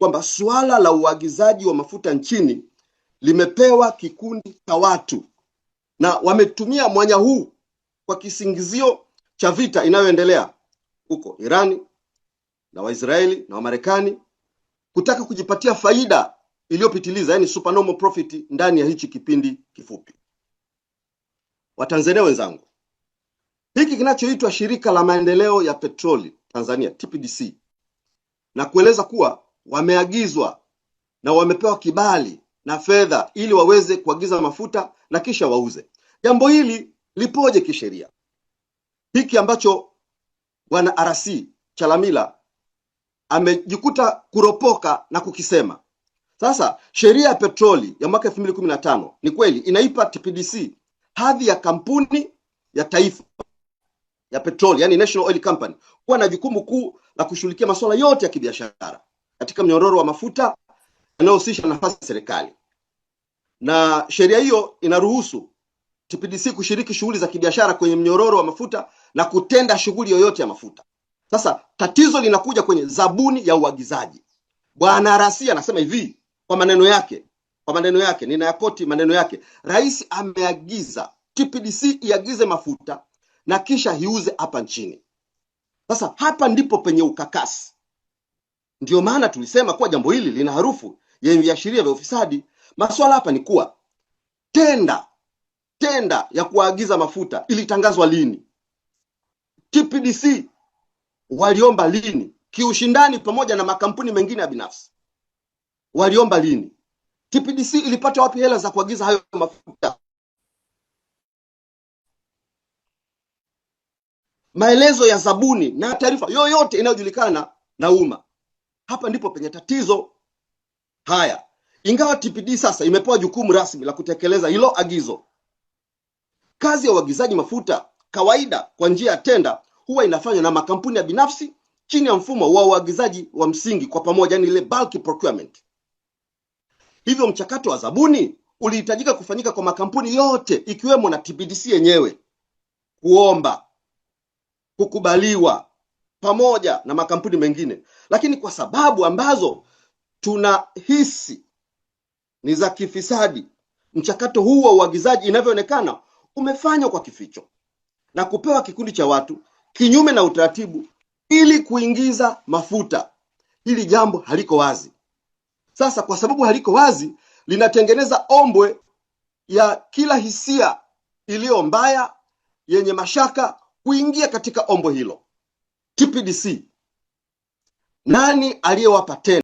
kwamba suala la uagizaji wa mafuta nchini limepewa kikundi cha watu, na wametumia mwanya huu kwa kisingizio cha vita inayoendelea huko Irani na Waisraeli na Wamarekani, kutaka kujipatia faida iliyopitiliza, yani supernormal profit ndani ya hichi kipindi kifupi. Watanzania wenzangu, hiki kinachoitwa Shirika la Maendeleo ya Petroli Tanzania TPDC, na kueleza kuwa wameagizwa na wamepewa kibali na fedha ili waweze kuagiza mafuta na kisha wauze. Jambo hili lipoje kisheria? Hiki ambacho bwana RC Chalamila amejikuta kuropoka na kukisema. Sasa sheria ya petroli ya mwaka 2015 ni kweli inaipa TPDC hadhi ya kampuni ya taifa ya petroli, yani National Oil Company, kuwa na jukumu kuu la kushughulikia masuala yote ya kibiashara katika mnyororo wa mafuta yanayohusisha nafasi ya serikali. Na sheria hiyo inaruhusu TPDC kushiriki shughuli za kibiashara kwenye mnyororo wa mafuta na kutenda shughuli yoyote ya mafuta. Sasa tatizo linakuja kwenye zabuni ya uagizaji. Bwana RC anasema hivi kwa maneno yake, ninayakoti maneno yake: Rais ameagiza TPDC iagize mafuta na kisha iuze hapa nchini. Sasa hapa ndipo penye ukakasi. Ndio maana tulisema kuwa jambo hili lina harufu ya viashiria vya ufisadi. Masuala hapa ni kuwa tenda ya kuagiza mafuta ilitangazwa lini? TPDC waliomba lini? Kiushindani pamoja na makampuni mengine ya binafsi. Waliomba lini? TPDC ilipata wapi hela za kuagiza hayo mafuta? Maelezo ya zabuni na taarifa yoyote inayojulikana na umma. Hapa ndipo penye tatizo. Haya, ingawa TPDC sasa imepewa jukumu rasmi la kutekeleza hilo agizo, kazi ya uagizaji mafuta kawaida kwa njia ya tenda huwa inafanywa na makampuni ya binafsi chini ya mfumo wa uagizaji wa msingi kwa pamoja, yani ile bulk procurement. Hivyo mchakato wa zabuni ulihitajika kufanyika kwa makampuni yote ikiwemo na TPDC yenyewe, kuomba, kukubaliwa pamoja na makampuni mengine. Lakini kwa sababu ambazo tunahisi ni za kifisadi, mchakato huu wa uagizaji inavyoonekana umefanywa kwa kificho na kupewa kikundi cha watu kinyume na utaratibu ili kuingiza mafuta. Hili jambo haliko wazi. Sasa kwa sababu haliko wazi, linatengeneza ombwe ya kila hisia iliyo mbaya yenye mashaka kuingia katika ombwe hilo. TPDC, nani aliyewapa tenda?